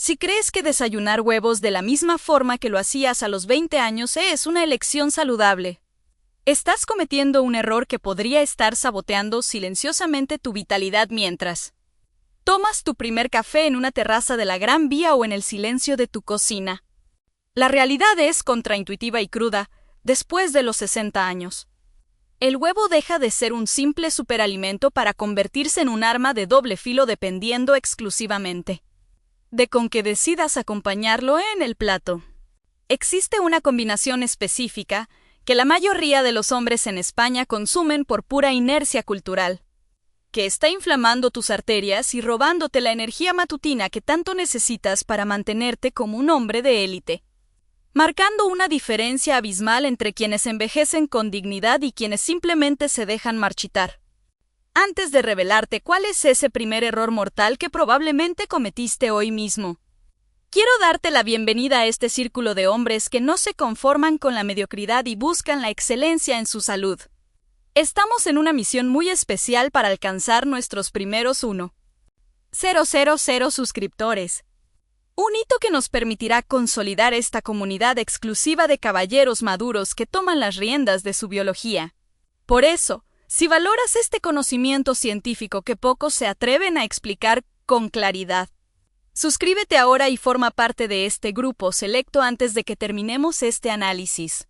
Si crees que desayunar huevos de la misma forma que lo hacías a los 20 años es una elección saludable, estás cometiendo un error que podría estar saboteando silenciosamente tu vitalidad mientras tomas tu primer café en una terraza de la Gran Vía o en el silencio de tu cocina. La realidad es contraintuitiva y cruda después de los 60 años. El huevo deja de ser un simple superalimento para convertirse en un arma de doble filo dependiendo exclusivamente de con que decidas acompañarlo en el plato. Existe una combinación específica que la mayoría de los hombres en España consumen por pura inercia cultural, que está inflamando tus arterias y robándote la energía matutina que tanto necesitas para mantenerte como un hombre de élite, marcando una diferencia abismal entre quienes envejecen con dignidad y quienes simplemente se dejan marchitar. Antes de revelarte cuál es ese primer error mortal que probablemente cometiste hoy mismo, quiero darte la bienvenida a este círculo de hombres que no se conforman con la mediocridad y buscan la excelencia en su salud. Estamos en una misión muy especial para alcanzar nuestros primeros 1,000 suscriptores. Un hito que nos permitirá consolidar esta comunidad exclusiva de caballeros maduros que toman las riendas de su biología. Por eso, si valoras este conocimiento científico que pocos se atreven a explicar con claridad, suscríbete ahora y forma parte de este grupo selecto antes de que terminemos este análisis.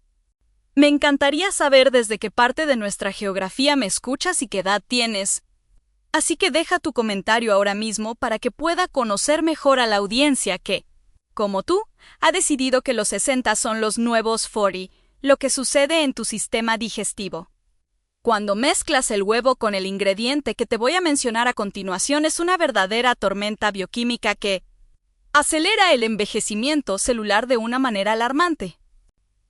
Me encantaría saber desde qué parte de nuestra geografía me escuchas y qué edad tienes. Así que deja tu comentario ahora mismo para que pueda conocer mejor a la audiencia que, como tú, ha decidido que los 60 son los nuevos 40, lo que sucede en tu sistema digestivo. Cuando mezclas el huevo con el ingrediente que te voy a mencionar a continuación es una verdadera tormenta bioquímica que acelera el envejecimiento celular de una manera alarmante.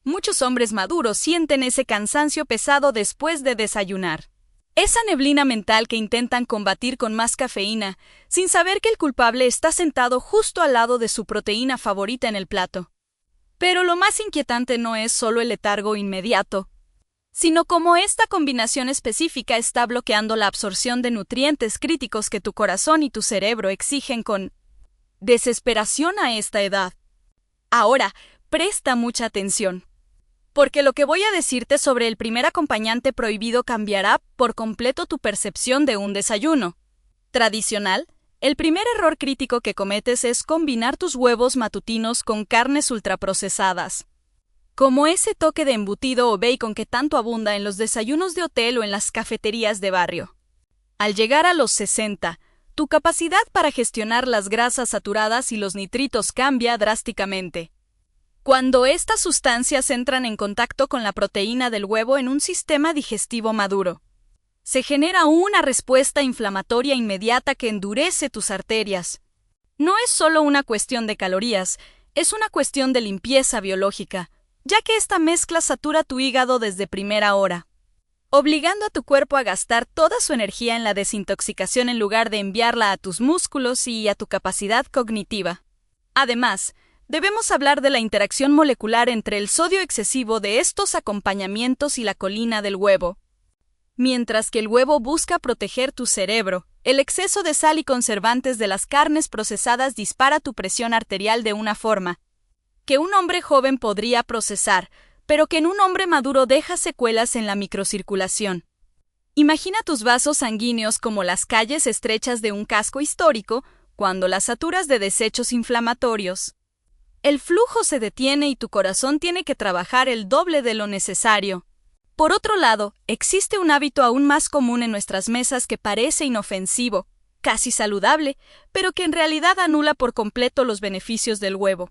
Muchos hombres maduros sienten ese cansancio pesado después de desayunar. Esa neblina mental que intentan combatir con más cafeína, sin saber que el culpable está sentado justo al lado de su proteína favorita en el plato. Pero lo más inquietante no es solo el letargo inmediato, sino cómo esta combinación específica está bloqueando la absorción de nutrientes críticos que tu corazón y tu cerebro exigen con desesperación a esta edad. Ahora, presta mucha atención, porque lo que voy a decirte sobre el primer acompañante prohibido cambiará por completo tu percepción de un desayuno tradicional. El primer error crítico que cometes es combinar tus huevos matutinos con carnes ultraprocesadas, como ese toque de embutido o bacon que tanto abunda en los desayunos de hotel o en las cafeterías de barrio. Al llegar a los 60, tu capacidad para gestionar las grasas saturadas y los nitritos cambia drásticamente. Cuando estas sustancias entran en contacto con la proteína del huevo en un sistema digestivo maduro, se genera una respuesta inflamatoria inmediata que endurece tus arterias. No es solo una cuestión de calorías, es una cuestión de limpieza biológica, ya que esta mezcla satura tu hígado desde primera hora, obligando a tu cuerpo a gastar toda su energía en la desintoxicación en lugar de enviarla a tus músculos y a tu capacidad cognitiva. Además, debemos hablar de la interacción molecular entre el sodio excesivo de estos acompañamientos y la colina del huevo. Mientras que el huevo busca proteger tu cerebro, el exceso de sal y conservantes de las carnes procesadas dispara tu presión arterial de una forma que un hombre joven podría procesar, pero que en un hombre maduro deja secuelas en la microcirculación. Imagina tus vasos sanguíneos como las calles estrechas de un casco histórico cuando las saturas de desechos inflamatorios. El flujo se detiene y tu corazón tiene que trabajar el doble de lo necesario. Por otro lado, existe un hábito aún más común en nuestras mesas que parece inofensivo, casi saludable, pero que en realidad anula por completo los beneficios del huevo.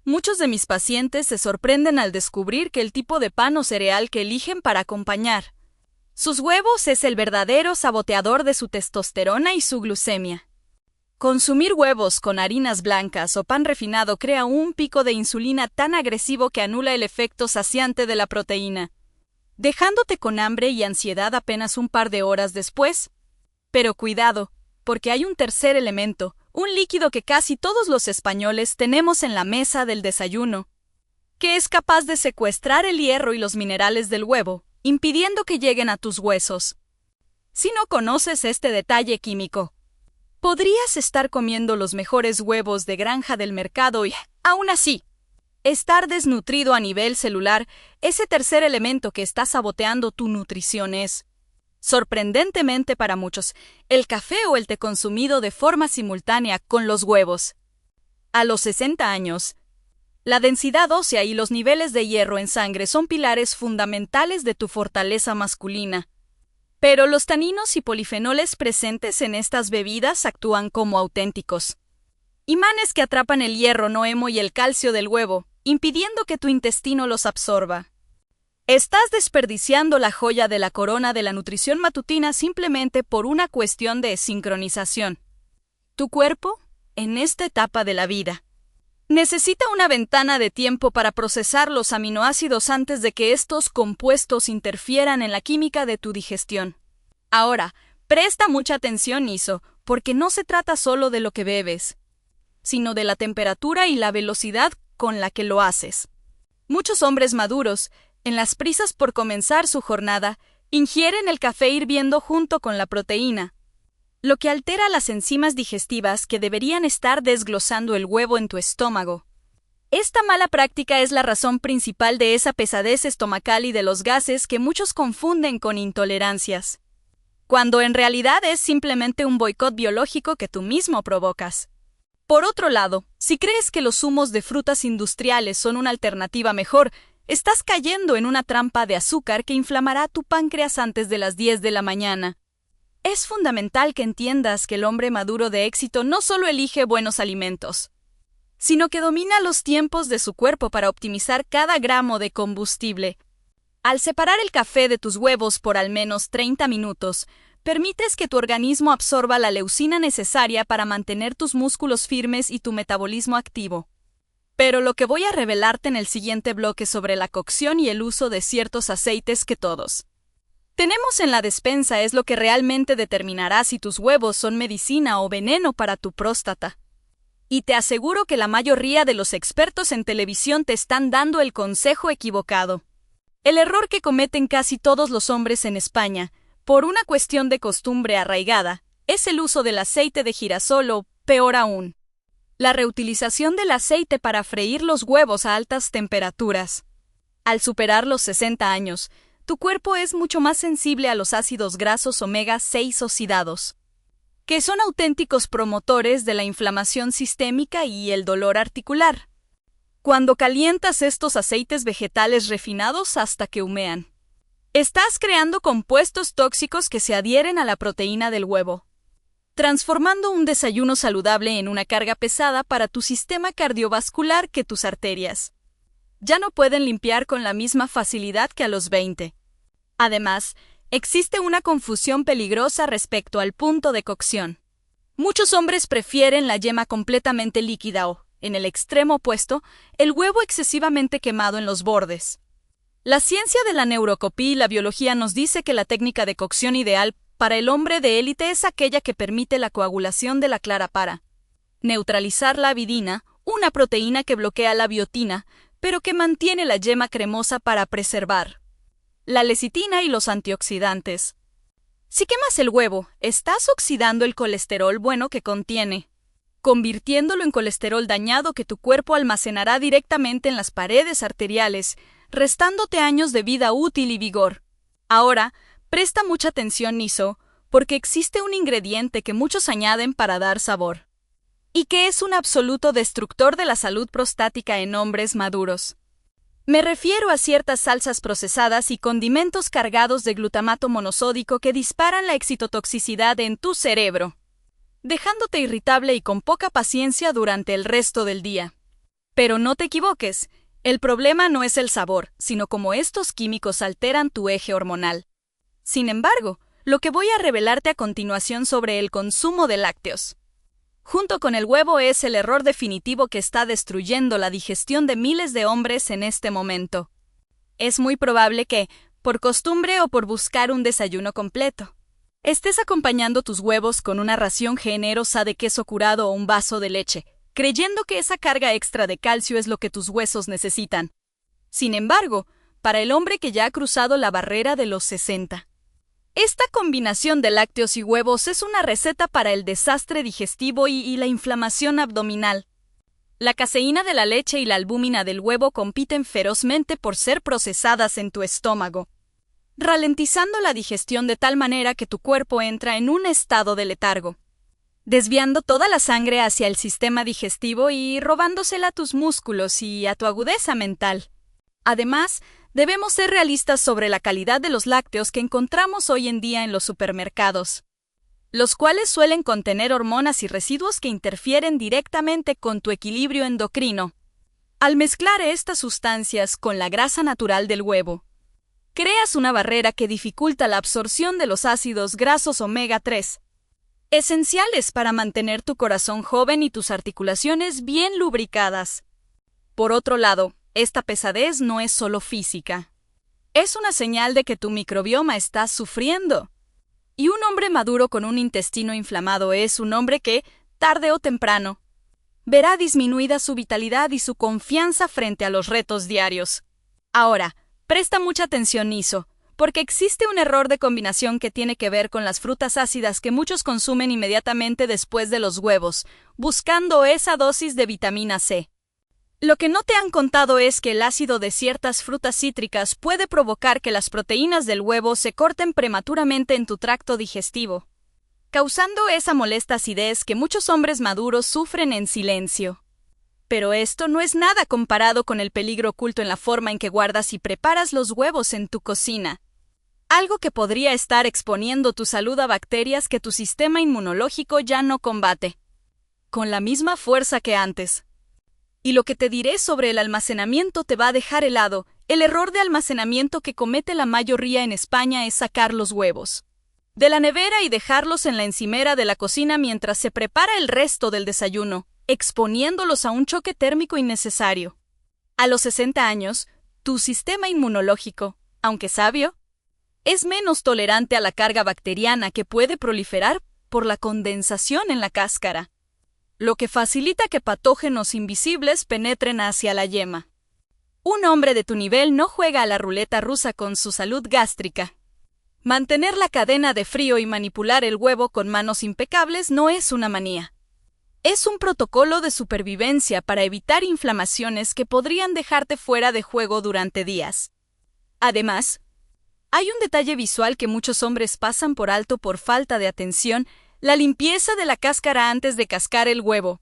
Muchos de mis pacientes se sorprenden al descubrir que el tipo de pan o cereal que eligen para acompañar sus huevos es el verdadero saboteador de su testosterona y su glucemia. Consumir huevos con harinas blancas o pan refinado crea un pico de insulina tan agresivo que anula el efecto saciante de la proteína, dejándote con hambre y ansiedad apenas un par de horas después. Pero cuidado, porque hay un tercer elemento, un líquido que casi todos los españoles tenemos en la mesa del desayuno, que es capaz de secuestrar el hierro y los minerales del huevo, impidiendo que lleguen a tus huesos. Si no conoces este detalle químico, Podrías estar comiendo los mejores huevos de granja del mercado y, aún así, estar desnutrido a nivel celular. Ese tercer elemento que está saboteando tu nutrición es, sorprendentemente para muchos, el café o el té consumido de forma simultánea con los huevos. A los 60 años, la densidad ósea y los niveles de hierro en sangre son pilares fundamentales de tu fortaleza masculina. Pero los taninos y polifenoles presentes en estas bebidas actúan como auténticos imanes que atrapan el hierro no hemo y el calcio del huevo, impidiendo que tu intestino los absorba. Estás desperdiciando la joya de la corona de la nutrición matutina simplemente por una cuestión de sincronización. Tu cuerpo, en esta etapa de la vida, necesita una ventana de tiempo para procesar los aminoácidos antes de que estos compuestos interfieran en la química de tu digestión. Ahora, presta mucha atención, Iso, porque no se trata solo de lo que bebes, sino de la temperatura y la velocidad con la que lo haces. Muchos hombres maduros, en las prisas por comenzar su jornada, ingieren el café hirviendo junto con la proteína, lo que altera las enzimas digestivas que deberían estar desglosando el huevo en tu estómago. Esta mala práctica es la razón principal de esa pesadez estomacal y de los gases que muchos confunden con intolerancias, cuando en realidad es simplemente un boicot biológico que tú mismo provocas. Por otro lado, si crees que los zumos de frutas industriales son una alternativa mejor, estás cayendo en una trampa de azúcar que inflamará tu páncreas antes de las 10 de la mañana. Es fundamental que entiendas que el hombre maduro de éxito no solo elige buenos alimentos, sino que domina los tiempos de su cuerpo para optimizar cada gramo de combustible. Al separar el café de tus huevos por al menos 30 minutos, permites que tu organismo absorba la leucina necesaria para mantener tus músculos firmes y tu metabolismo activo. Pero lo que voy a revelarte en el siguiente bloque sobre la cocción y el uso de ciertos aceites que todos tenemos en la despensa es lo que realmente determinará si tus huevos son medicina o veneno para tu próstata. Y te aseguro que la mayoría de los expertos en televisión te están dando el consejo equivocado. El error que cometen casi todos los hombres en España, por una cuestión de costumbre arraigada, es el uso del aceite de girasol o, peor aún, la reutilización del aceite para freír los huevos a altas temperaturas. Al superar los 60 años, tu cuerpo es mucho más sensible a los ácidos grasos omega 6 oxidados, que son auténticos promotores de la inflamación sistémica y el dolor articular, cuando calientas estos aceites vegetales refinados hasta que humean. Estás creando compuestos tóxicos que se adhieren a la proteína del huevo, transformando un desayuno saludable en una carga pesada para tu sistema cardiovascular que tus arterias ya no pueden limpiar con la misma facilidad que a los 20. Además, existe una confusión peligrosa respecto al punto de cocción. Muchos hombres prefieren la yema completamente líquida o, en el extremo opuesto, el huevo excesivamente quemado en los bordes. La ciencia de la neurocopía y la biología nos dice que la técnica de cocción ideal para el hombre de élite es aquella que permite la coagulación de la clara para neutralizar la avidina, una proteína que bloquea la biotina, pero que mantiene la yema cremosa para preservar la lecitina y los antioxidantes. Si quemas el huevo, estás oxidando el colesterol bueno que contiene, convirtiéndolo en colesterol dañado que tu cuerpo almacenará directamente en las paredes arteriales, restándote años de vida útil y vigor. Ahora, presta mucha atención, Iso, porque existe un ingrediente que muchos añaden para dar sabor, y que es un absoluto destructor de la salud prostática en hombres maduros. Me refiero a ciertas salsas procesadas y condimentos cargados de glutamato monosódico que disparan la excitotoxicidad en tu cerebro, dejándote irritable y con poca paciencia durante el resto del día. Pero no te equivoques, el problema no es el sabor, sino cómo estos químicos alteran tu eje hormonal. Sin embargo, lo que voy a revelarte a continuación sobre el consumo de lácteos, junto con el huevo, es el error definitivo que está destruyendo la digestión de miles de hombres en este momento. Es muy probable que, por costumbre o por buscar un desayuno completo, estés acompañando tus huevos con una ración generosa de queso curado o un vaso de leche, creyendo que esa carga extra de calcio es lo que tus huesos necesitan. Sin embargo, para el hombre que ya ha cruzado la barrera de los 60, Esta combinación de lácteos y huevos es una receta para el desastre digestivo y la inflamación abdominal. La caseína de la leche y la albúmina del huevo compiten ferozmente por ser procesadas en tu estómago, ralentizando la digestión de tal manera que tu cuerpo entra en un estado de letargo, desviando toda la sangre hacia el sistema digestivo y robándosela a tus músculos y a tu agudeza mental. Además, debemos ser realistas sobre la calidad de los lácteos que encontramos hoy en día en los supermercados, los cuales suelen contener hormonas y residuos que interfieren directamente con tu equilibrio endocrino. Al mezclar estas sustancias con la grasa natural del huevo, creas una barrera que dificulta la absorción de los ácidos grasos omega 3, esenciales para mantener tu corazón joven y tus articulaciones bien lubricadas. Por otro lado, esta pesadez no es solo física. Es una señal de que tu microbioma está sufriendo. Y un hombre maduro con un intestino inflamado es un hombre que, tarde o temprano, verá disminuida su vitalidad y su confianza frente a los retos diarios. Ahora, presta mucha atención, Niso, porque existe un error de combinación que tiene que ver con las frutas ácidas que muchos consumen inmediatamente después de los huevos, buscando esa dosis de vitamina C. Lo que no te han contado es que el ácido de ciertas frutas cítricas puede provocar que las proteínas del huevo se corten prematuramente en tu tracto digestivo, causando esa molesta acidez que muchos hombres maduros sufren en silencio. Pero esto no es nada comparado con el peligro oculto en la forma en que guardas y preparas los huevos en tu cocina, algo que podría estar exponiendo tu salud a bacterias que tu sistema inmunológico ya no combate con la misma fuerza que antes. Y lo que te diré sobre el almacenamiento te va a dejar helado. El error de almacenamiento que comete la mayoría en España es sacar los huevos de la nevera y dejarlos en la encimera de la cocina mientras se prepara el resto del desayuno, exponiéndolos a un choque térmico innecesario. A los 60 años, tu sistema inmunológico, aunque sabio, es menos tolerante a la carga bacteriana que puede proliferar por la condensación en la cáscara, lo que facilita que patógenos invisibles penetren hacia la yema. Un hombre de tu nivel no juega a la ruleta rusa con su salud gástrica. Mantener la cadena de frío y manipular el huevo con manos impecables no es una manía. Es un protocolo de supervivencia para evitar inflamaciones que podrían dejarte fuera de juego durante días. Además, hay un detalle visual que muchos hombres pasan por alto por falta de atención: la limpieza de la cáscara antes de cascar el huevo.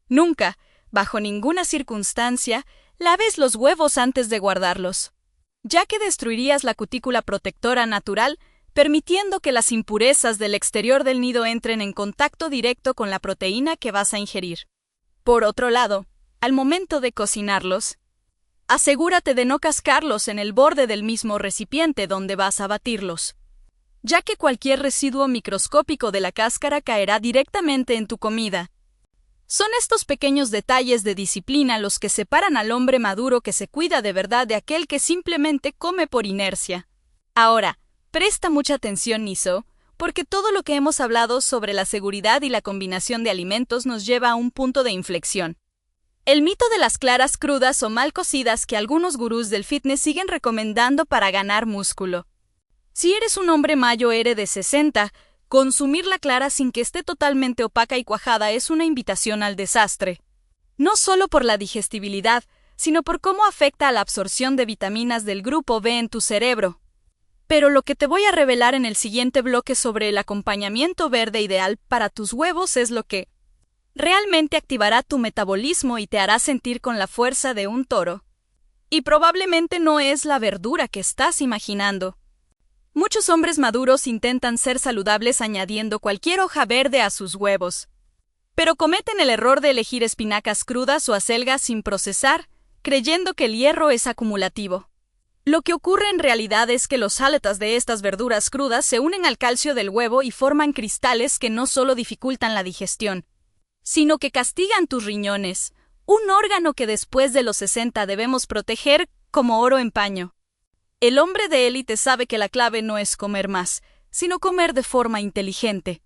Nunca, bajo ninguna circunstancia, laves los huevos antes de guardarlos, ya que destruirías la cutícula protectora natural, permitiendo que las impurezas del exterior del nido entren en contacto directo con la proteína que vas a ingerir. Por otro lado, al momento de cocinarlos, asegúrate de no cascarlos en el borde del mismo recipiente donde vas a batirlos, ya que cualquier residuo microscópico de la cáscara caerá directamente en tu comida. Son estos pequeños detalles de disciplina los que separan al hombre maduro que se cuida de verdad de aquel que simplemente come por inercia. Ahora, presta mucha atención, Niso, porque todo lo que hemos hablado sobre la seguridad y la combinación de alimentos nos lleva a un punto de inflexión. El mito de las claras crudas o mal cocidas que algunos gurús del fitness siguen recomendando para ganar músculo. Si eres un hombre mayor de 60, consumir la clara sin que esté totalmente opaca y cuajada es una invitación al desastre. No solo por la digestibilidad, sino por cómo afecta a la absorción de vitaminas del grupo B en tu cerebro. Pero lo que te voy a revelar en el siguiente bloque sobre el acompañamiento verde ideal para tus huevos es lo que realmente activará tu metabolismo y te hará sentir con la fuerza de un toro. Y probablemente no es la verdura que estás imaginando. Muchos hombres maduros intentan ser saludables añadiendo cualquier hoja verde a sus huevos, pero cometen el error de elegir espinacas crudas o acelgas sin procesar, creyendo que el hierro es acumulativo. Lo que ocurre en realidad es que los áletas de estas verduras crudas se unen al calcio del huevo y forman cristales que no solo dificultan la digestión, sino que castigan tus riñones, un órgano que después de los 60 debemos proteger como oro en paño. El hombre de élite sabe que la clave no es comer más, sino comer de forma inteligente.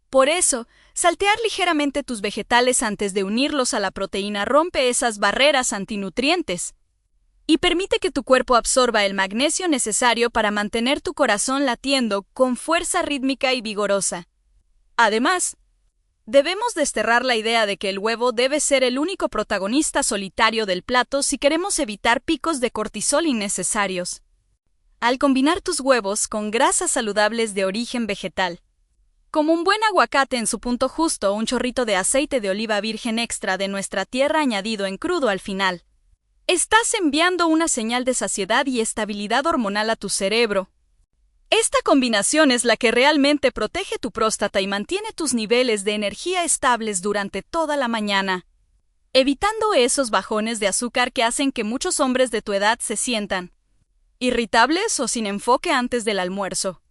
Por eso, saltear ligeramente tus vegetales antes de unirlos a la proteína rompe esas barreras antinutrientes. y permite que tu cuerpo absorba el magnesio necesario para mantener tu corazón latiendo con fuerza rítmica y vigorosa. Además, debemos desterrar la idea de que el huevo debe ser el único protagonista solitario del plato si queremos evitar picos de cortisol innecesarios. Al combinar tus huevos con grasas saludables de origen vegetal, como un buen aguacate en su punto justo o un chorrito de aceite de oliva virgen extra de nuestra tierra añadido en crudo al final, estás enviando una señal de saciedad y estabilidad hormonal a tu cerebro. Esta combinación es la que realmente protege tu próstata y mantiene tus niveles de energía estables durante toda la mañana, evitando esos bajones de azúcar que hacen que muchos hombres de tu edad se sientan irritables o sin enfoque antes del almuerzo.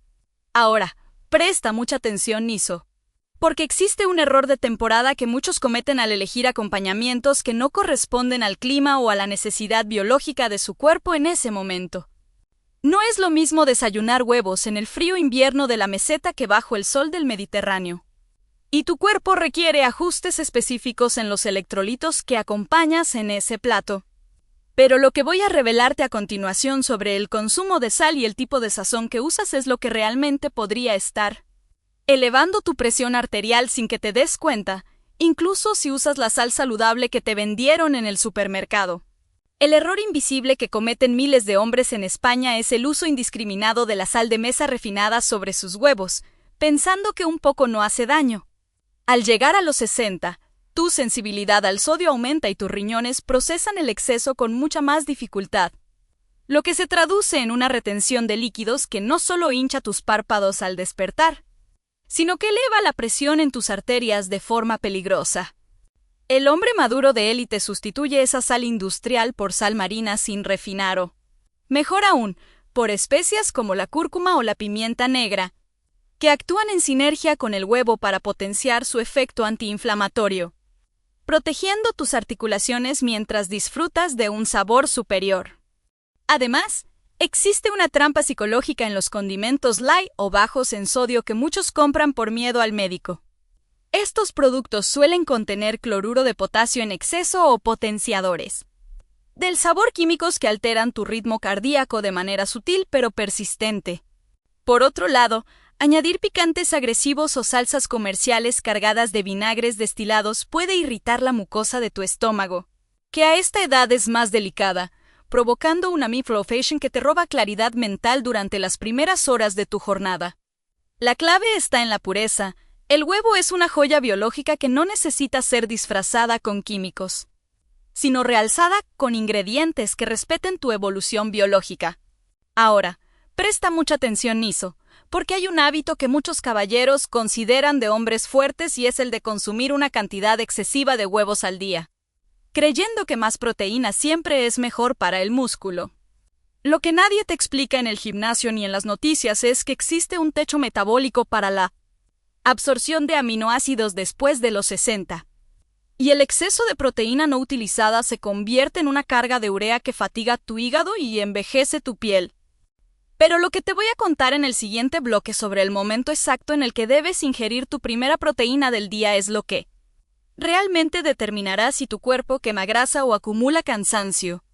Ahora, presta mucha atención, Niso, porque existe un error de temporada que muchos cometen al elegir acompañamientos que no corresponden al clima o a la necesidad biológica de su cuerpo en ese momento. No es lo mismo desayunar huevos en el frío invierno de la meseta que bajo el sol del Mediterráneo. Y tu cuerpo requiere ajustes específicos en los electrolitos que acompañas en ese plato. Pero lo que voy a revelarte a continuación sobre el consumo de sal y el tipo de sazón que usas es lo que realmente podría estar elevando tu presión arterial sin que te des cuenta, incluso si usas la sal saludable que te vendieron en el supermercado. El error invisible que cometen miles de hombres en España es el uso indiscriminado de la sal de mesa refinada sobre sus huevos, pensando que un poco no hace daño. Al llegar a los 60, tu sensibilidad al sodio aumenta y tus riñones procesan el exceso con mucha más dificultad, lo que se traduce en una retención de líquidos que no solo hincha tus párpados al despertar, sino que eleva la presión en tus arterias de forma peligrosa. El hombre maduro de élite sustituye esa sal industrial por sal marina sin refinar o, mejor aún, por especias como la cúrcuma o la pimienta negra, que actúan en sinergia con el huevo para potenciar su efecto antiinflamatorio, protegiendo tus articulaciones mientras disfrutas de un sabor superior. Además, existe una trampa psicológica en los condimentos light o bajos en sodio que muchos compran por miedo al médico. Estos productos suelen contener cloruro de potasio en exceso o potenciadores del sabor químicos que alteran tu ritmo cardíaco de manera sutil pero persistente. Por otro lado, añadir picantes agresivos o salsas comerciales cargadas de vinagres destilados puede irritar la mucosa de tu estómago, que a esta edad es más delicada, provocando una microflation que te roba claridad mental durante las primeras horas de tu jornada. La clave está en la pureza. El huevo es una joya biológica que no necesita ser disfrazada con químicos, sino realzada con ingredientes que respeten tu evolución biológica. Ahora, presta mucha atención, Niso, porque hay un hábito que muchos caballeros consideran de hombres fuertes y es el de consumir una cantidad excesiva de huevos al día, creyendo que más proteína siempre es mejor para el músculo. Lo que nadie te explica en el gimnasio ni en las noticias es que existe un techo metabólico para la absorción de aminoácidos después de los 60. Y el exceso de proteína no utilizada se convierte en una carga de urea que fatiga tu hígado y envejece tu piel. Pero lo que te voy a contar en el siguiente bloque sobre el momento exacto en el que debes ingerir tu primera proteína del día es lo que realmente determinará si tu cuerpo quema grasa o acumula cansancio.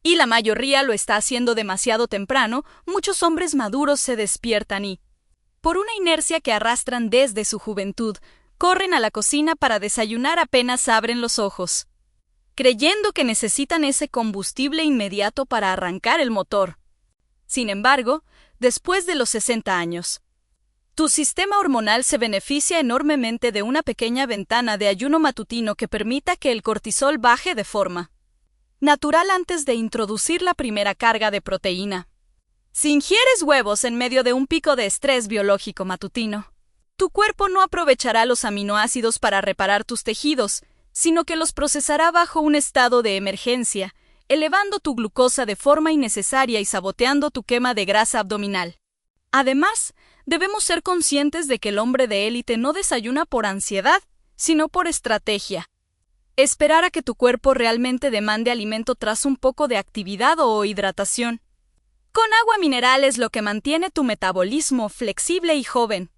Y la mayoría lo está haciendo demasiado temprano. Muchos hombres maduros se despiertan y, por una inercia que arrastran desde su juventud, corren a la cocina para desayunar apenas abren los ojos, creyendo que necesitan ese combustible inmediato para arrancar el motor. Sin embargo, después de los 60 años, tu sistema hormonal se beneficia enormemente de una pequeña ventana de ayuno matutino que permita que el cortisol baje de forma natural antes de introducir la primera carga de proteína. Si ingieres huevos en medio de un pico de estrés biológico matutino, tu cuerpo no aprovechará los aminoácidos para reparar tus tejidos, sino que los procesará bajo un estado de emergencia, elevando tu glucosa de forma innecesaria y saboteando tu quema de grasa abdominal. Además, debemos ser conscientes de que el hombre de élite no desayuna por ansiedad, sino por estrategia. Esperar a que tu cuerpo realmente demande alimento tras un poco de actividad o hidratación. Con agua mineral es lo que mantiene tu metabolismo flexible y joven.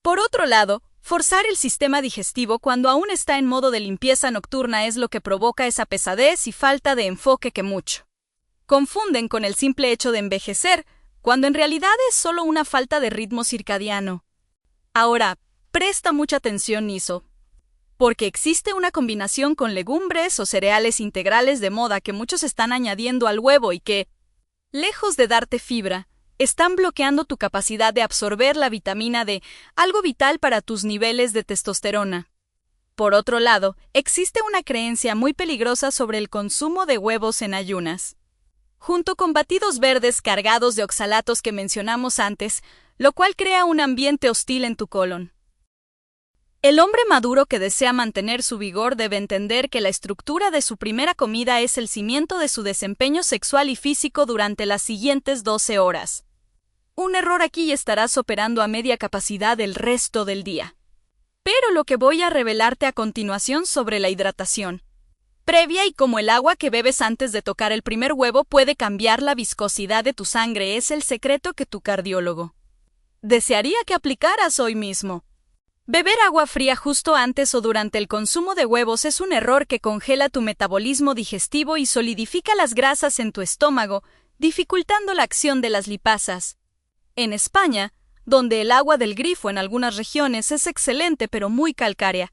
Por otro lado, forzar el sistema digestivo cuando aún está en modo de limpieza nocturna es lo que provoca esa pesadez y falta de enfoque que muchos confunden con el simple hecho de envejecer, cuando en realidad es solo una falta de ritmo circadiano. Ahora, presta mucha atención, Niso, porque existe una combinación con legumbres o cereales integrales de moda que muchos están añadiendo al huevo y que, lejos de darte fibra, están bloqueando tu capacidad de absorber la vitamina D, algo vital para tus niveles de testosterona. Por otro lado, existe una creencia muy peligrosa sobre el consumo de huevos en ayunas. Junto con batidos verdes cargados de oxalatos que mencionamos antes, lo cual crea un ambiente hostil en tu colon. El hombre maduro que desea mantener su vigor debe entender que la estructura de su primera comida es el cimiento de su desempeño sexual y físico durante las siguientes 12 horas. Un error aquí y estarás operando a media capacidad el resto del día. Pero lo que voy a revelarte a continuación sobre la hidratación previa y cómo el agua que bebes antes de tocar el primer huevo puede cambiar la viscosidad de tu sangre es el secreto que tu cardiólogo desearía que aplicaras hoy mismo. Beber agua fría justo antes o durante el consumo de huevos es un error que congela tu metabolismo digestivo y solidifica las grasas en tu estómago, dificultando la acción de las lipasas. En España, donde el agua del grifo en algunas regiones es excelente pero muy calcárea,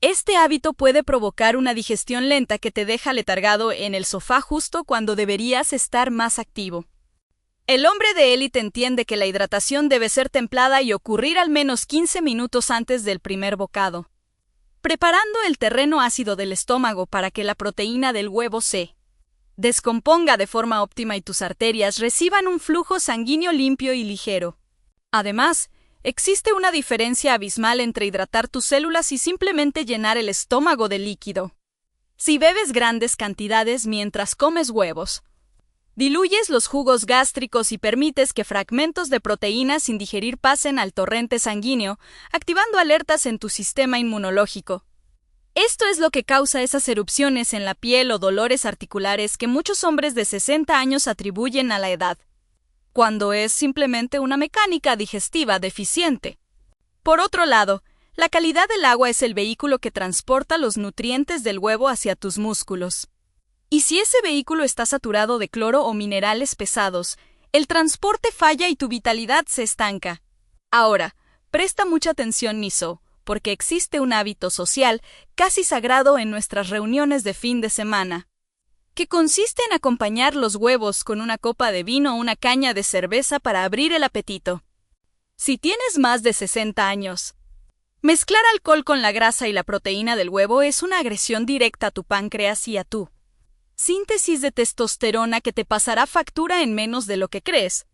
este hábito puede provocar una digestión lenta que te deja letargado en el sofá justo cuando deberías estar más activo. El hombre de élite entiende que la hidratación debe ser templada y ocurrir al menos 15 minutos antes del primer bocado, preparando el terreno ácido del estómago para que la proteína del huevo se descomponga de forma óptima y tus arterias reciban un flujo sanguíneo limpio y ligero. Además, existe una diferencia abismal entre hidratar tus células y simplemente llenar el estómago de líquido. Si bebes grandes cantidades mientras comes huevos, diluyes los jugos gástricos y permites que fragmentos de proteínas sin digerir pasen al torrente sanguíneo, activando alertas en tu sistema inmunológico. Esto es lo que causa esas erupciones en la piel o dolores articulares que muchos hombres de 60 años atribuyen a la edad, cuando es simplemente una mecánica digestiva deficiente. Por otro lado, la calidad del agua es el vehículo que transporta los nutrientes del huevo hacia tus músculos. Y si ese vehículo está saturado de cloro o minerales pesados, el transporte falla y tu vitalidad se estanca. Ahora, presta mucha atención, Niso, porque existe un hábito social casi sagrado en nuestras reuniones de fin de semana, que consiste en acompañar los huevos con una copa de vino o una caña de cerveza para abrir el apetito. Si tienes más de 60 años, mezclar alcohol con la grasa y la proteína del huevo es una agresión directa a tu páncreas y a tu síntesis de testosterona que te pasará factura en menos de lo que crees.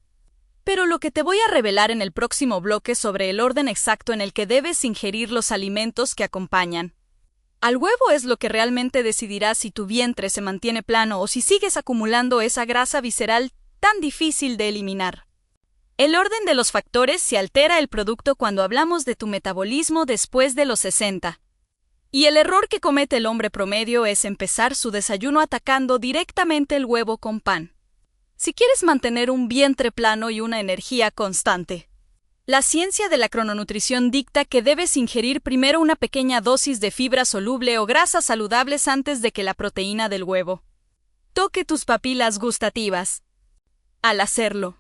Pero lo que te voy a revelar en el próximo bloque sobre el orden exacto en el que debes ingerir los alimentos que acompañan al huevo es lo que realmente decidirá si tu vientre se mantiene plano o si sigues acumulando esa grasa visceral tan difícil de eliminar. El orden de los factores se altera el producto cuando hablamos de tu metabolismo después de los 60. Y el error que comete el hombre promedio es empezar su desayuno atacando directamente el huevo con pan. Si quieres mantener un vientre plano y una energía constante, la ciencia de la crononutrición dicta que debes ingerir primero una pequeña dosis de fibra soluble o grasas saludables antes de que la proteína del huevo toque tus papilas gustativas. Al hacerlo,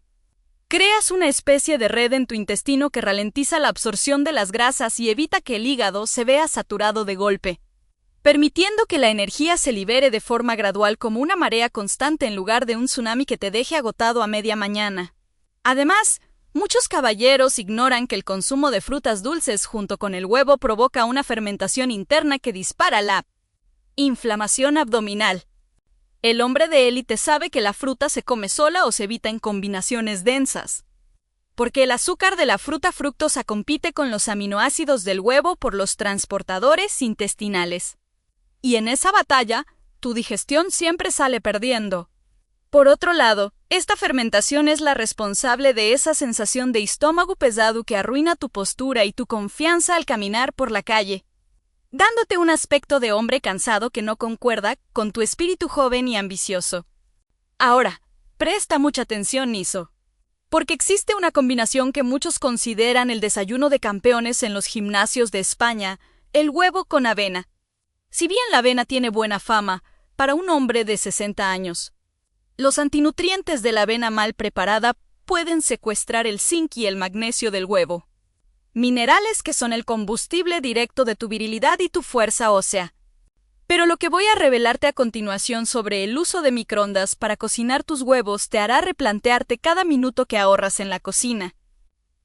creas una especie de red en tu intestino que ralentiza la absorción de las grasas y evita que el hígado se vea saturado de golpe, permitiendo que la energía se libere de forma gradual como una marea constante en lugar de un tsunami que te deje agotado a media mañana. Además, muchos caballeros ignoran que el consumo de frutas dulces junto con el huevo provoca una fermentación interna que dispara la inflamación abdominal. El hombre de élite sabe que la fruta se come sola o se evita en combinaciones densas, porque el azúcar de la fruta fructosa compite con los aminoácidos del huevo por los transportadores intestinales. Y en esa batalla, tu digestión siempre sale perdiendo. Por otro lado, esta fermentación es la responsable de esa sensación de estómago pesado que arruina tu postura y tu confianza al caminar por la calle, dándote un aspecto de hombre cansado que no concuerda con tu espíritu joven y ambicioso. Ahora, presta mucha atención, Niso, porque existe una combinación que muchos consideran el desayuno de campeones en los gimnasios de España, el huevo con avena. Si bien la avena tiene buena fama para un hombre de 60 años, Los antinutrientes de la avena mal preparada pueden secuestrar el zinc y el magnesio del huevo, minerales que son el combustible directo de tu virilidad y tu fuerza ósea. Pero lo que voy a revelarte a continuación sobre el uso de microondas para cocinar tus huevos te hará replantearte cada minuto que ahorras en la cocina,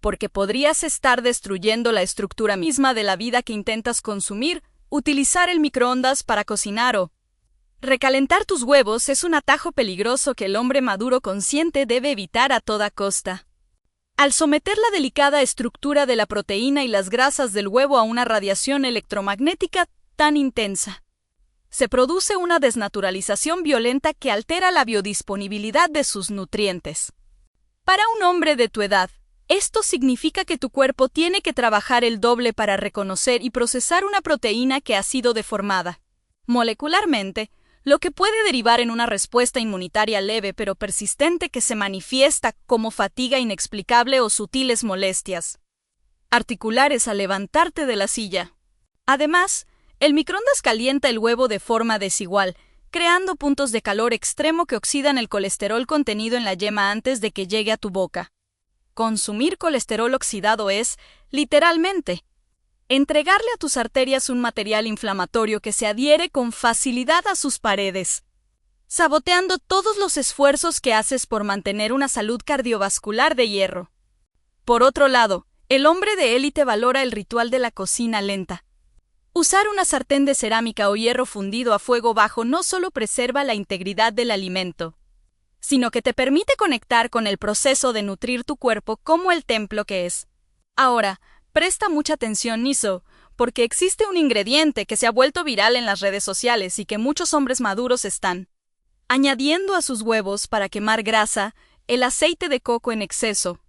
porque podrías estar destruyendo la estructura misma de la vida que intentas consumir. Utilizar el microondas para cocinar o recalentar tus huevos es un atajo peligroso que el hombre maduro consciente debe evitar a toda costa. Al someter la delicada estructura de la proteína y las grasas del huevo a una radiación electromagnética tan intensa, se produce una desnaturalización violenta que altera la biodisponibilidad de sus nutrientes. Para un hombre de tu edad, esto significa que tu cuerpo tiene que trabajar el doble para reconocer y procesar una proteína que ha sido deformada molecularmente, lo que puede derivar en una respuesta inmunitaria leve pero persistente que se manifiesta como fatiga inexplicable o sutiles molestias articulares al levantarte de la silla. Además, el microondas calienta el huevo de forma desigual, creando puntos de calor extremo que oxidan el colesterol contenido en la yema antes de que llegue a tu boca. Consumir colesterol oxidado es, literalmente, entregarle a tus arterias un material inflamatorio que se adhiere con facilidad a sus paredes, saboteando todos los esfuerzos que haces por mantener una salud cardiovascular de hierro. Por otro lado, el hombre de élite valora el ritual de la cocina lenta. Usar una sartén de cerámica o hierro fundido a fuego bajo no solo preserva la integridad del alimento, sino que te permite conectar con el proceso de nutrir tu cuerpo como el templo que es. Ahora, presta mucha atención, Niso, porque existe un ingrediente que se ha vuelto viral en las redes sociales y que muchos hombres maduros están añadiendo a sus huevos para quemar grasa: el aceite de coco en exceso.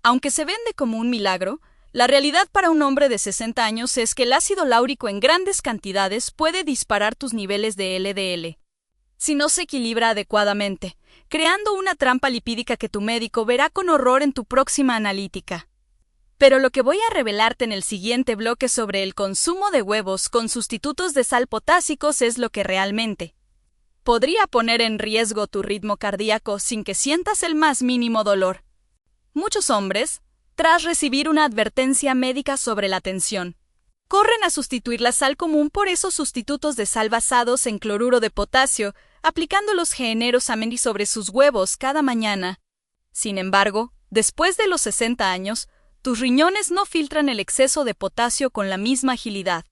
Aunque se vende como un milagro, la realidad para un hombre de 60 años es que el ácido láurico en grandes cantidades puede disparar tus niveles de LDL si no se equilibra adecuadamente, creando una trampa lipídica que tu médico verá con horror en tu próxima analítica. Pero lo que voy a revelarte en el siguiente bloque sobre el consumo de huevos con sustitutos de sal potásicos es lo que realmente podría poner en riesgo tu ritmo cardíaco sin que sientas el más mínimo dolor. Muchos hombres, tras recibir una advertencia médica sobre la tensión, corren a sustituir la sal común por esos sustitutos de sal basados en cloruro de potasio, aplicándolos generosamente sobre sus huevos cada mañana. Sin embargo, después de los 60 años, tus riñones no filtran el exceso de potasio con la misma agilidad.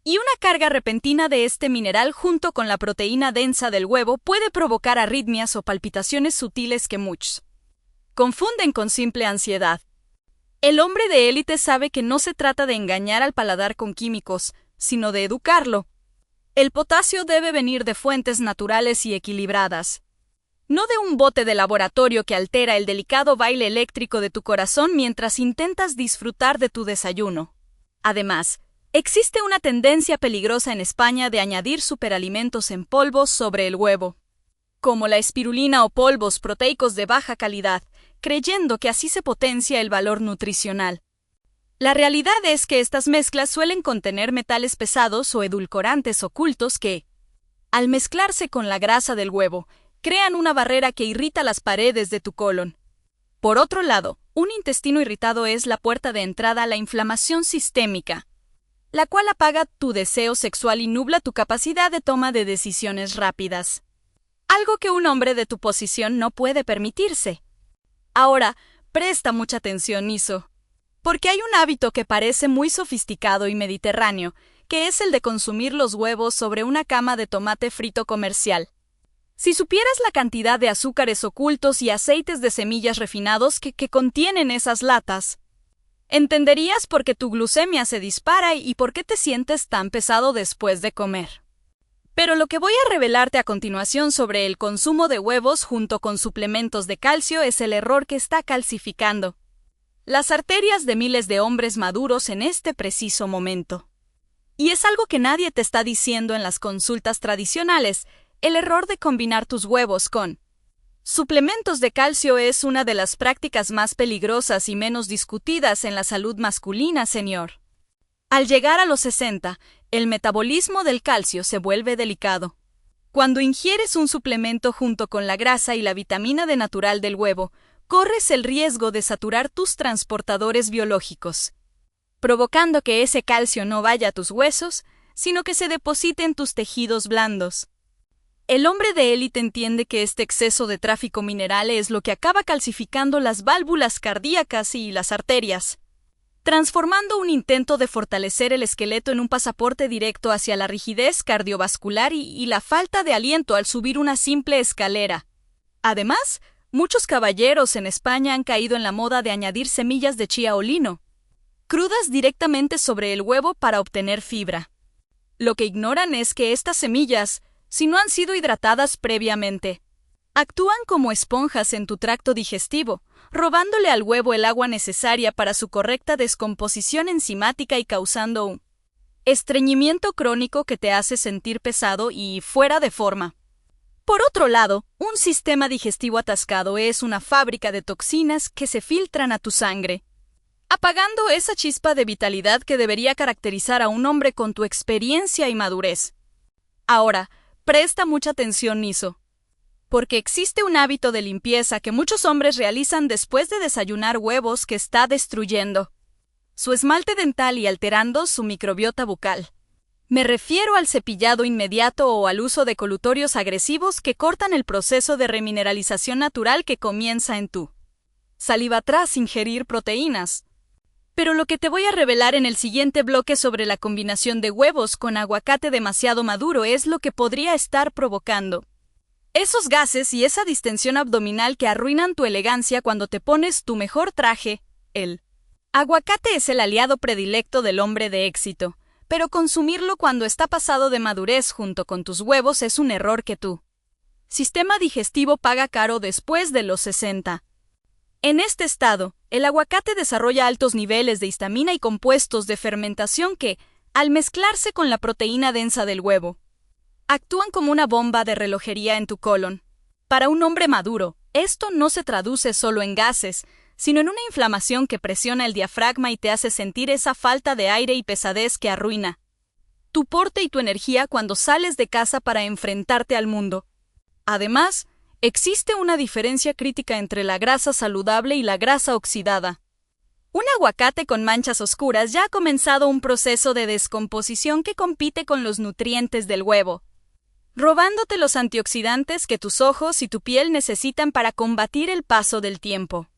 Y una carga repentina de este mineral junto con la proteína densa del huevo puede provocar arritmias o palpitaciones sutiles que muchos confunden con simple ansiedad. El hombre de élite sabe que no se trata de engañar al paladar con químicos, sino de educarlo. El potasio debe venir de fuentes naturales y equilibradas, no de un bote de laboratorio que altera el delicado baile eléctrico de tu corazón mientras intentas disfrutar de tu desayuno. Además, existe una tendencia peligrosa en España de añadir superalimentos en polvos sobre el huevo, como la espirulina o polvos proteicos de baja calidad, creyendo que así se potencia el valor nutricional. La realidad es que estas mezclas suelen contener metales pesados o edulcorantes ocultos que, al mezclarse con la grasa del huevo, crean una barrera que irrita las paredes de tu colon. Por otro lado, un intestino irritado es la puerta de entrada a la inflamación sistémica, la cual apaga tu deseo sexual y nubla tu capacidad de toma de decisiones rápidas, algo que un hombre de tu posición no puede permitirse. Ahora, presta mucha atención, Niso, porque hay un hábito que parece muy sofisticado y mediterráneo, que es el de consumir los huevos sobre una cama de tomate frito comercial. Si supieras la cantidad de azúcares ocultos y aceites de semillas refinados que contienen esas latas, entenderías por qué tu glucemia se dispara y por qué te sientes tan pesado después de comer. Pero lo que voy a revelarte a continuación sobre el consumo de huevos junto con suplementos de calcio es el error que está calcificando las arterias de miles de hombres maduros en este preciso momento. Y es algo que nadie te está diciendo en las consultas tradicionales. El error de combinar tus huevos con suplementos de calcio es una de las prácticas más peligrosas y menos discutidas en la salud masculina, señor. Al llegar a los 60, el metabolismo del calcio se vuelve delicado. Cuando ingieres un suplemento junto con la grasa y la vitamina D natural del huevo, corres el riesgo de saturar tus transportadores biológicos, provocando que ese calcio no vaya a tus huesos, sino que se deposite en tus tejidos blandos. El hombre de élite entiende que este exceso de tráfico mineral es lo que acaba calcificando las válvulas cardíacas y las arterias, transformando un intento de fortalecer el esqueleto en un pasaporte directo hacia la rigidez cardiovascular y la falta de aliento al subir una simple escalera. Además, muchos caballeros en España han caído en la moda de añadir semillas de chía o lino, crudas directamente sobre el huevo para obtener fibra. Lo que ignoran es que estas semillas, si no han sido hidratadas previamente, actúan como esponjas en tu tracto digestivo, robándole al huevo el agua necesaria para su correcta descomposición enzimática y causando un estreñimiento crónico que te hace sentir pesado y fuera de forma. Por otro lado, un sistema digestivo atascado es una fábrica de toxinas que se filtran a tu sangre, apagando esa chispa de vitalidad que debería caracterizar a un hombre con tu experiencia y madurez. Ahora, presta mucha atención, Niso, porque existe un hábito de limpieza que muchos hombres realizan después de desayunar huevos que está destruyendo su esmalte dental y alterando su microbiota bucal. Me refiero al cepillado inmediato o al uso de colutorios agresivos que cortan el proceso de remineralización natural que comienza en tu saliva tras ingerir proteínas. Pero lo que te voy a revelar en el siguiente bloque sobre la combinación de huevos con aguacate demasiado maduro es lo que podría estar provocando esos gases y esa distensión abdominal que arruinan tu elegancia cuando te pones tu mejor traje. El aguacate es el aliado predilecto del hombre de éxito, pero consumirlo cuando está pasado de madurez junto con tus huevos es un error que tu sistema digestivo paga caro después de los 60. En este estado, el aguacate desarrolla altos niveles de histamina y compuestos de fermentación que, al mezclarse con la proteína densa del huevo, actúan como una bomba de relojería en tu colon. Para un hombre maduro, esto no se traduce solo en gases, sino en una inflamación que presiona el diafragma y te hace sentir esa falta de aire y pesadez que arruina tu porte y tu energía cuando sales de casa para enfrentarte al mundo. Además, existe una diferencia crítica entre la grasa saludable y la grasa oxidada. Un aguacate con manchas oscuras ya ha comenzado un proceso de descomposición que compite con los nutrientes del huevo, robándote los antioxidantes que tus ojos y tu piel necesitan para combatir el paso del tiempo.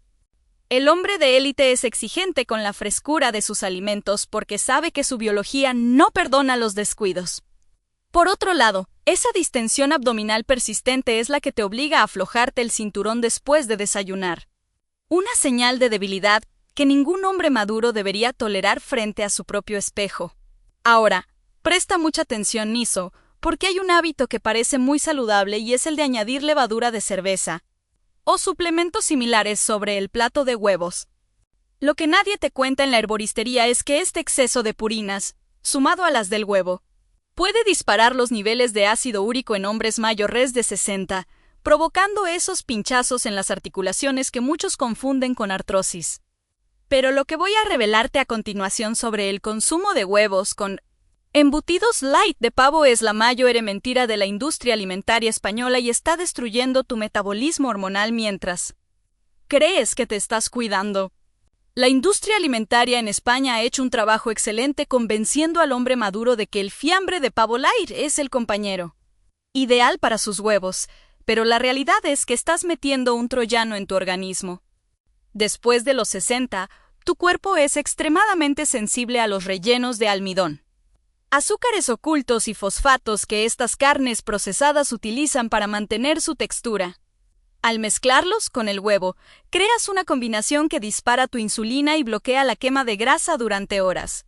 El hombre de élite es exigente con la frescura de sus alimentos porque sabe que su biología no perdona los descuidos. Por otro lado, esa distensión abdominal persistente es la que te obliga a aflojarte el cinturón después de desayunar. Una señal de debilidad que ningún hombre maduro debería tolerar frente a su propio espejo. Ahora, presta mucha atención, Niso, porque hay un hábito que parece muy saludable y es el de añadir levadura de cerveza o suplementos similares sobre el plato de huevos. Lo que nadie te cuenta en la herboristería es que este exceso de purinas, sumado a las del huevo, puede disparar los niveles de ácido úrico en hombres mayores de 60, provocando esos pinchazos en las articulaciones que muchos confunden con artrosis. Pero lo que voy a revelarte a continuación sobre el consumo de huevos con embutidos light de pavo es la mayor mentira de la industria alimentaria española y está destruyendo tu metabolismo hormonal mientras crees que te estás cuidando. La industria alimentaria en España ha hecho un trabajo excelente convenciendo al hombre maduro de que el fiambre de pavo light es el compañero ideal para sus huevos, pero la realidad es que estás metiendo un troyano en tu organismo. Después de los 60, tu cuerpo es extremadamente sensible a los rellenos de almidón, azúcares ocultos y fosfatos que estas carnes procesadas utilizan para mantener su textura. Al mezclarlos con el huevo, creas una combinación que dispara tu insulina y bloquea la quema de grasa durante horas.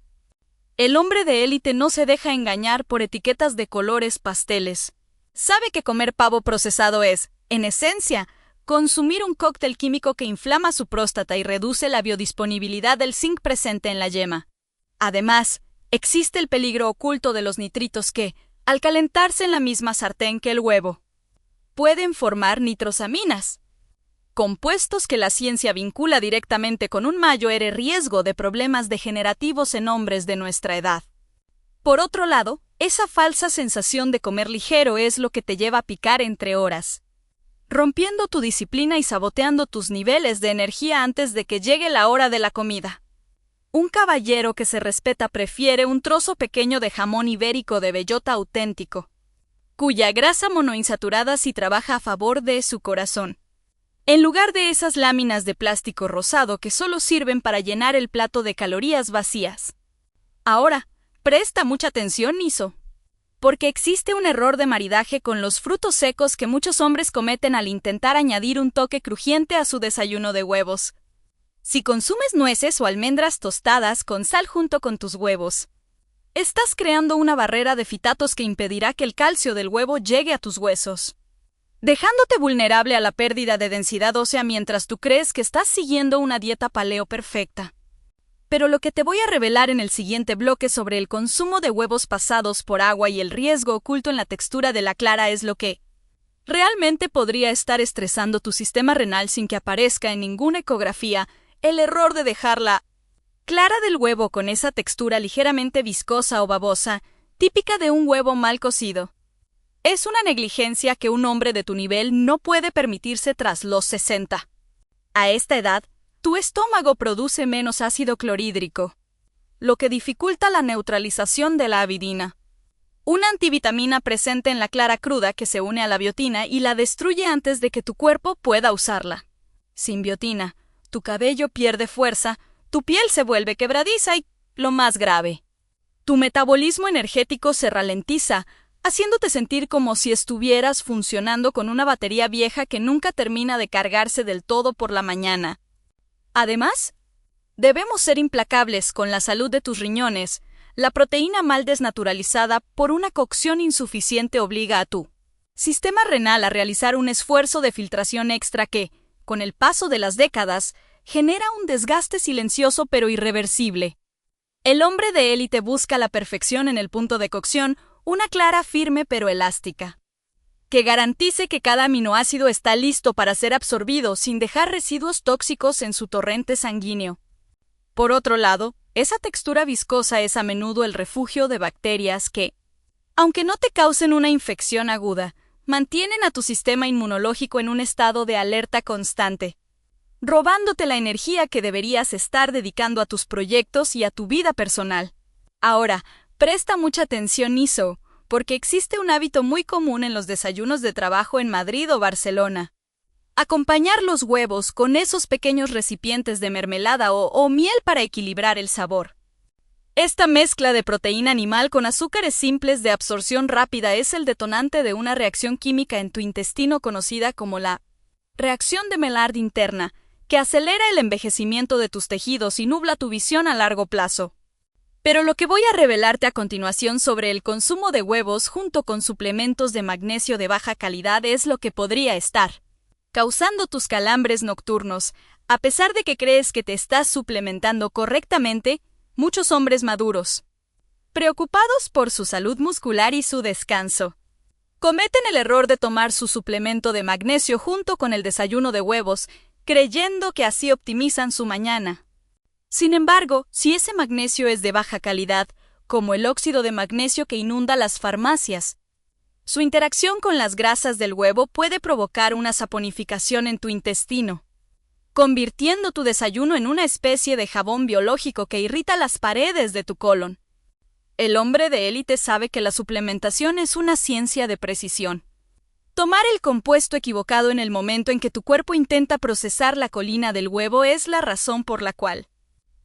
El hombre de élite no se deja engañar por etiquetas de colores pasteles. Sabe que comer pavo procesado es, en esencia, consumir un cóctel químico que inflama su próstata y reduce la biodisponibilidad del zinc presente en la yema. Además, existe el peligro oculto de los nitritos que, al calentarse en la misma sartén que el huevo, pueden formar nitrosaminas, compuestos que la ciencia vincula directamente con un mayor riesgo de problemas degenerativos en hombres de nuestra edad. Por otro lado, Esa falsa sensación de comer ligero es lo que te lleva a picar entre horas, rompiendo tu disciplina y saboteando tus niveles de energía antes de que llegue la hora de la comida. Un caballero que se respeta prefiere un trozo pequeño de jamón ibérico de bellota auténtico, cuya grasa monoinsaturada sí trabaja a favor de su corazón, en lugar de esas láminas de plástico rosado que solo sirven para llenar el plato de calorías vacías. Ahora, presta mucha atención, Niso, porque existe un error de maridaje con los frutos secos que muchos hombres cometen al intentar añadir un toque crujiente a su desayuno de huevos. Si consumes nueces o almendras tostadas con sal junto con tus huevos, estás creando una barrera de fitatos que impedirá que el calcio del huevo llegue a tus huesos, dejándote vulnerable a la pérdida de densidad ósea mientras tú crees que estás siguiendo una dieta paleo perfecta. Pero lo que te voy a revelar en el siguiente bloque sobre el consumo de huevos pasados por agua y el riesgo oculto en la textura de la clara es lo que realmente podría estar estresando tu sistema renal sin que aparezca en ninguna ecografía el error de dejar la clara del huevo con esa textura ligeramente viscosa o babosa, típica de un huevo mal cocido. Es una negligencia que un hombre de tu nivel no puede permitirse tras los 60. A esta edad, tu estómago produce menos ácido clorhídrico, lo que dificulta la neutralización de la avidina, una antivitamina presente en la clara cruda que se une a la biotina y la destruye antes de que tu cuerpo pueda usarla. Sin biotina, tu cabello pierde fuerza, tu piel se vuelve quebradiza y, lo más grave, tu metabolismo energético se ralentiza, haciéndote sentir como si estuvieras funcionando con una batería vieja que nunca termina de cargarse del todo por la mañana. Además, debemos ser implacables con la salud de tus riñones. La proteína mal desnaturalizada por una cocción insuficiente obliga a tu sistema renal a realizar un esfuerzo de filtración extra que, con el paso de las décadas, genera un desgaste silencioso pero irreversible. El hombre de élite busca la perfección en el punto de cocción, una clara firme pero elástica, que garantice que cada aminoácido está listo para ser absorbido sin dejar residuos tóxicos en su torrente sanguíneo. Por otro lado, esa textura viscosa es a menudo el refugio de bacterias que, aunque no te causen una infección aguda, mantienen a tu sistema inmunológico en un estado de alerta constante, robándote la energía que deberías estar dedicando a tus proyectos y a tu vida personal. Ahora, presta mucha atención, Niso, porque existe un hábito muy común en los desayunos de trabajo en Madrid o Barcelona. Acompañar los huevos con esos pequeños recipientes de mermelada o miel para equilibrar el sabor. Esta mezcla de proteína animal con azúcares simples de absorción rápida es el detonante de una reacción química en tu intestino conocida como la reacción de Maillard interna, que acelera el envejecimiento de tus tejidos y nubla tu visión a largo plazo. Pero lo que voy a revelarte a continuación sobre el consumo de huevos junto con suplementos de magnesio de baja calidad es lo que podría estar causando tus calambres nocturnos. A pesar de que crees que te estás suplementando correctamente, muchos hombres maduros, preocupados por su salud muscular y su descanso, cometen el error de tomar su suplemento de magnesio junto con el desayuno de huevos, creyendo que así optimizan su mañana. Sin embargo, si ese magnesio es de baja calidad, como el óxido de magnesio que inunda las farmacias, su interacción con las grasas del huevo puede provocar una saponificación en tu intestino, convirtiendo tu desayuno en una especie de jabón biológico que irrita las paredes de tu colon. El hombre de élite sabe que la suplementación es una ciencia de precisión. Tomar el compuesto equivocado en el momento en que tu cuerpo intenta procesar la colina del huevo es la razón por la cual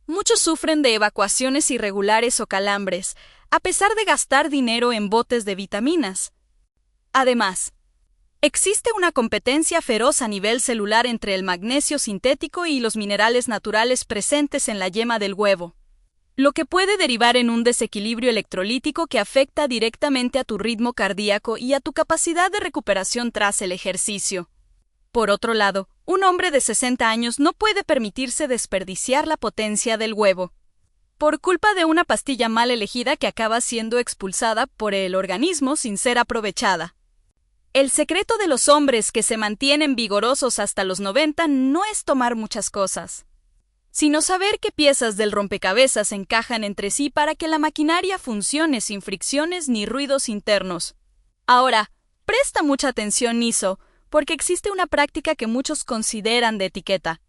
muchos sufren de evacuaciones irregulares o calambres, a pesar de gastar dinero en botes de vitaminas. Además, existe una competencia feroz a nivel celular entre el magnesio sintético y los minerales naturales presentes en la yema del huevo, lo que puede derivar en un desequilibrio electrolítico que afecta directamente a tu ritmo cardíaco y a tu capacidad de recuperación tras el ejercicio. Por otro lado, un hombre de 60 años no puede permitirse desperdiciar la potencia del huevo, por culpa de una pastilla mal elegida que acaba siendo expulsada por el organismo sin ser aprovechada. El secreto de los hombres que se mantienen vigorosos hasta los 90 no es tomar muchas cosas. sino saber qué piezas del rompecabezas encajan entre sí para que la maquinaria funcione sin fricciones ni ruidos internos. Ahora, presta mucha atención, Niso, porque existe una práctica que muchos consideran de etiqueta,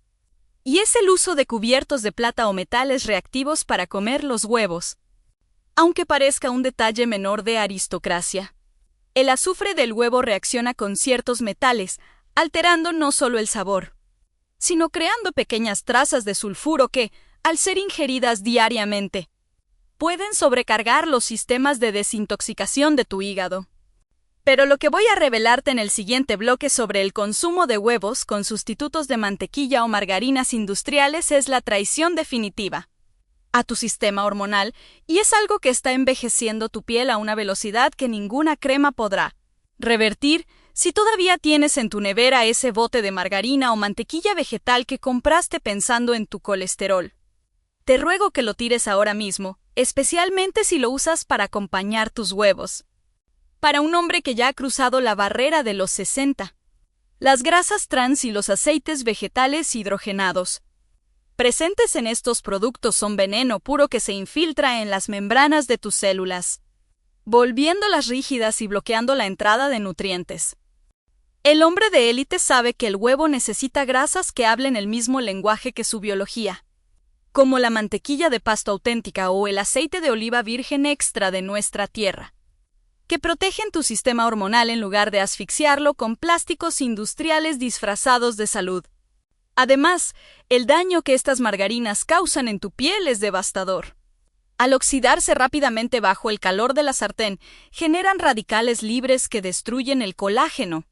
y es el uso de cubiertos de plata o metales reactivos para comer los huevos. Aunque parezca un detalle menor de aristocracia, el azufre del huevo reacciona con ciertos metales, alterando no solo el sabor, sino creando pequeñas trazas de sulfuro que, al ser ingeridas diariamente, pueden sobrecargar los sistemas de desintoxicación de tu hígado. Pero lo que voy a revelarte en el siguiente bloque sobre el consumo de huevos con sustitutos de mantequilla o margarinas industriales es la traición definitiva a tu sistema hormonal, y es algo que está envejeciendo tu piel a una velocidad que ninguna crema podrá revertir si todavía tienes en tu nevera ese bote de margarina o mantequilla vegetal que compraste pensando en tu colesterol. Te ruego que lo tires ahora mismo, especialmente si lo usas para acompañar tus huevos. Para un hombre que ya ha cruzado la barrera de los 60, las grasas trans y los aceites vegetales hidrogenados presentes en estos productos son veneno puro que se infiltra en las membranas de tus células, volviéndolas rígidas y bloqueando la entrada de nutrientes. El hombre de élite sabe que el huevo necesita grasas que hablen el mismo lenguaje que su biología, como la mantequilla de pasto auténtica o el aceite de oliva virgen extra de nuestra tierra, que protegen tu sistema hormonal en lugar de asfixiarlo con plásticos industriales disfrazados de salud. Además, el daño que estas margarinas causan en tu piel es devastador. Al oxidarse rápidamente bajo el calor de la sartén, generan radicales libres que destruyen el colágeno,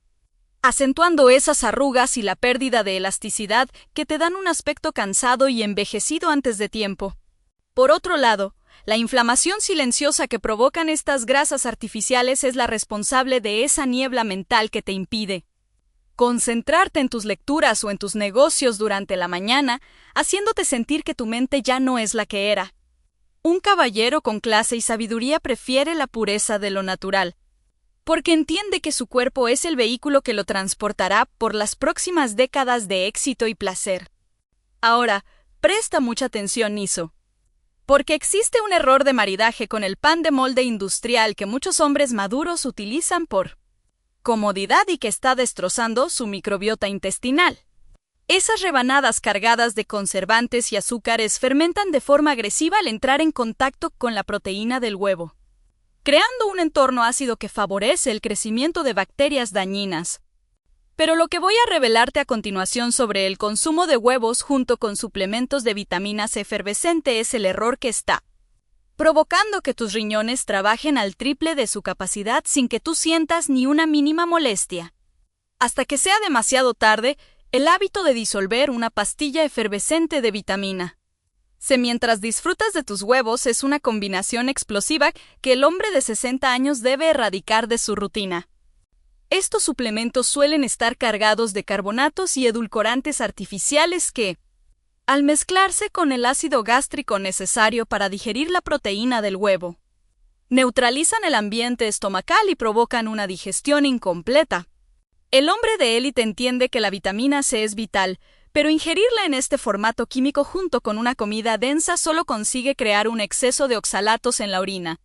acentuando esas arrugas y la pérdida de elasticidad que te dan un aspecto cansado y envejecido antes de tiempo. Por otro lado, la inflamación silenciosa que provocan estas grasas artificiales es la responsable de esa niebla mental que te impide concentrarte en tus lecturas o en tus negocios durante la mañana, haciéndote sentir que tu mente ya no es la que era. Un caballero con clase y sabiduría prefiere la pureza de lo natural, porque entiende que su cuerpo es el vehículo que lo transportará por las próximas décadas de éxito y placer. Ahora, presta mucha atención, Niso, porque existe un error de maridaje con el pan de molde industrial que muchos hombres maduros utilizan por comodidad y que está destrozando su microbiota intestinal. Esas rebanadas cargadas de conservantes y azúcares fermentan de forma agresiva al entrar en contacto con la proteína del huevo, creando un entorno ácido que favorece el crecimiento de bacterias dañinas. Pero lo que voy a revelarte a continuación sobre el consumo de huevos junto con suplementos de vitaminas efervescente es el error que está provocando que tus riñones trabajen al triple de su capacidad sin que tú sientas ni una mínima molestia. Hasta que sea demasiado tarde, el hábito de disolver una pastilla efervescente de vitamina C mientras disfrutas de tus huevos es una combinación explosiva que el hombre de 60 años debe erradicar de su rutina. Estos suplementos suelen estar cargados de carbonatos y edulcorantes artificiales que, al mezclarse con el ácido gástrico necesario para digerir la proteína del huevo, neutralizan el ambiente estomacal y provocan una digestión incompleta. El hombre de élite entiende que la vitamina C es vital, pero ingerirla en este formato químico junto con una comida densa solo consigue crear un exceso de oxalatos en la orina,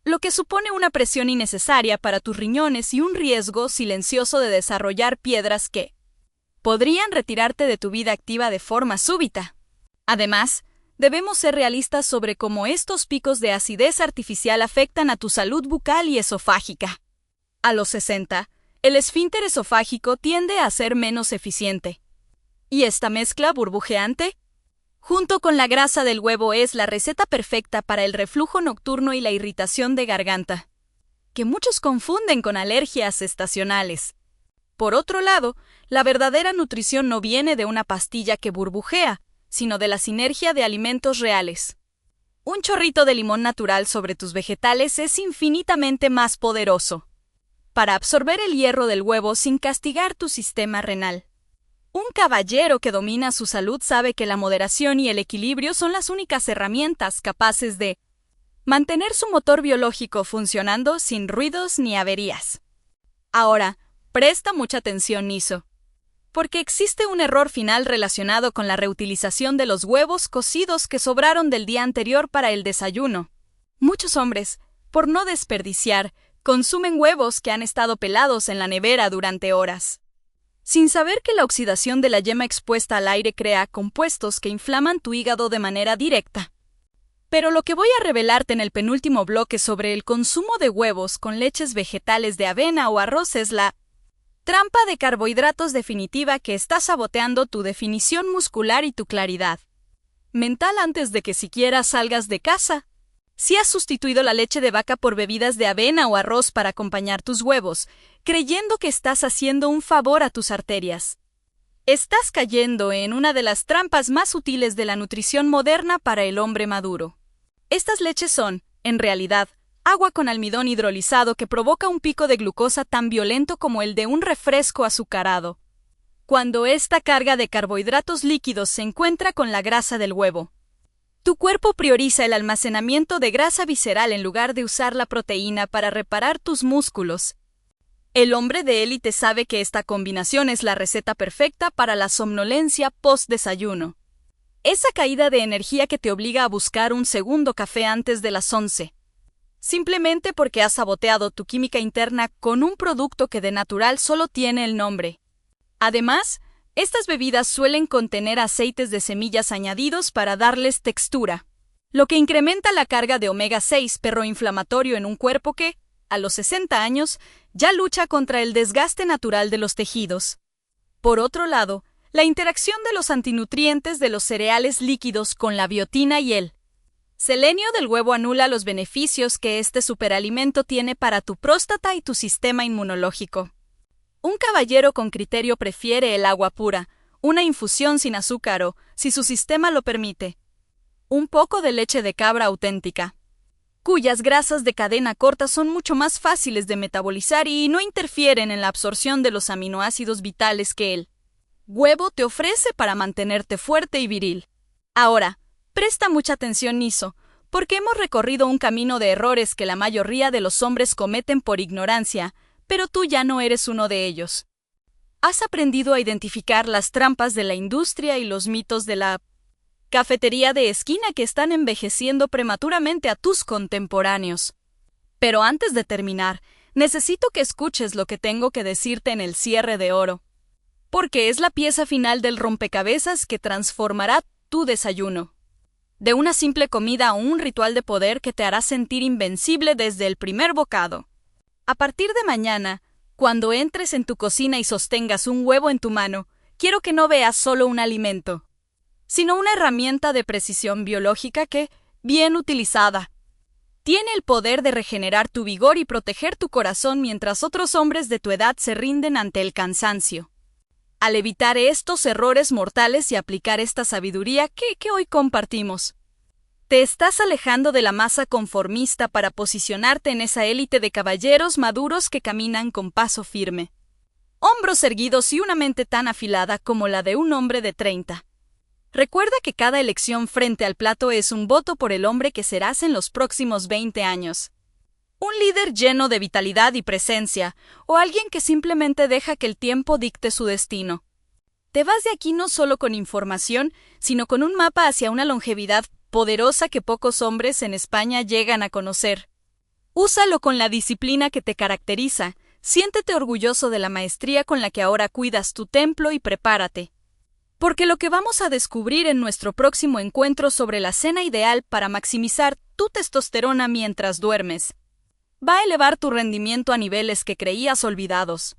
lo que supone una presión innecesaria para tus riñones y un riesgo silencioso de desarrollar piedras que podrían retirarte de tu vida activa de forma súbita. Además, debemos ser realistas sobre cómo estos picos de acidez artificial afectan a tu salud bucal y esofágica. A los 60, el esfínter esofágico tiende a ser menos eficiente. Y esta mezcla burbujeante, junto con la grasa del huevo, es la receta perfecta para el reflujo nocturno y la irritación de garganta, que muchos confunden con alergias estacionales. Por otro lado, la verdadera nutrición no viene de una pastilla que burbujea, sino de la sinergia de alimentos reales. Un chorrito de limón natural sobre tus vegetales es infinitamente más poderoso para absorber el hierro del huevo sin castigar tu sistema renal. Un caballero que domina su salud sabe que la moderación y el equilibrio son las únicas herramientas capaces de mantener su motor biológico funcionando sin ruidos ni averías. Ahora, presta mucha atención, Niso, porque existe un error final relacionado con la reutilización de los huevos cocidos que sobraron del día anterior para el desayuno. Muchos hombres, por no desperdiciar, consumen huevos que han estado pelados en la nevera durante horas, sin saber que la oxidación de la yema expuesta al aire crea compuestos que inflaman tu hígado de manera directa. Pero lo que voy a revelarte en el penúltimo bloque sobre el consumo de huevos con leches vegetales de avena o arroz es la trampa de carbohidratos definitiva que está saboteando tu definición muscular y tu claridad mental antes de que siquiera salgas de casa. Si has sustituido la leche de vaca por bebidas de avena o arroz para acompañar tus huevos, creyendo que estás haciendo un favor a tus arterias, estás cayendo en una de las trampas más útiles de la nutrición moderna para el hombre maduro. Estas leches son, en realidad, agua con almidón hidrolizado que provoca un pico de glucosa tan violento como el de un refresco azucarado, cuando esta carga de carbohidratos líquidos se encuentra con la grasa del huevo. Tu cuerpo prioriza el almacenamiento de grasa visceral en lugar de usar la proteína para reparar tus músculos. El hombre de élite sabe que esta combinación es la receta perfecta para la somnolencia post-desayuno. Esa caída de energía que te obliga a buscar un segundo café antes de las 11. Simplemente porque has saboteado tu química interna con un producto que de natural solo tiene el nombre. Además, estas bebidas suelen contener aceites de semillas añadidos para darles textura, lo que incrementa la carga de omega 6 proinflamatorio en un cuerpo que, a los 60 años, ya lucha contra el desgaste natural de los tejidos. Por otro lado, la interacción de los antinutrientes de los cereales líquidos con la biotina y el selenio del huevo anula los beneficios que este superalimento tiene para tu próstata y tu sistema inmunológico. Un caballero con criterio prefiere el agua pura, una infusión sin azúcar o, si su sistema lo permite, un poco de leche de cabra auténtica, cuyas grasas de cadena corta son mucho más fáciles de metabolizar y no interfieren en la absorción de los aminoácidos vitales que el huevo te ofrece para mantenerte fuerte y viril. Ahora, presta mucha atención, Niso, porque hemos recorrido un camino de errores que la mayoría de los hombres cometen por ignorancia, pero tú ya no eres uno de ellos. Has aprendido a identificar las trampas de la industria y los mitos de la cafetería de esquina que están envejeciendo prematuramente a tus contemporáneos. Pero antes de terminar, necesito que escuches lo que tengo que decirte en el cierre de oro, porque es la pieza final del rompecabezas que transformará tu desayuno, de una simple comida a un ritual de poder que te hará sentir invencible desde el primer bocado. A partir de mañana, cuando entres en tu cocina y sostengas un huevo en tu mano, quiero que no veas solo un alimento, sino una herramienta de precisión biológica que, bien utilizada, tiene el poder de regenerar tu vigor y proteger tu corazón mientras otros hombres de tu edad se rinden ante el cansancio. Al evitar estos errores mortales y aplicar esta sabiduría que hoy compartimos, te estás alejando de la masa conformista para posicionarte en esa élite de caballeros maduros que caminan con paso firme, hombros erguidos y una mente tan afilada como la de un hombre de 30. Recuerda que cada elección frente al plato es un voto por el hombre que serás en los próximos 20 años. Un líder lleno de vitalidad y presencia, o alguien que simplemente deja que el tiempo dicte su destino. Te vas de aquí no solo con información, sino con un mapa hacia una longevidad poderosa que pocos hombres en España llegan a conocer. Úsalo con la disciplina que te caracteriza, siéntete orgulloso de la maestría con la que ahora cuidas tu templo y prepárate. Porque lo que vamos a descubrir en nuestro próximo encuentro sobre la cena ideal para maximizar tu testosterona mientras duermes, va a elevar tu rendimiento a niveles que creías olvidados.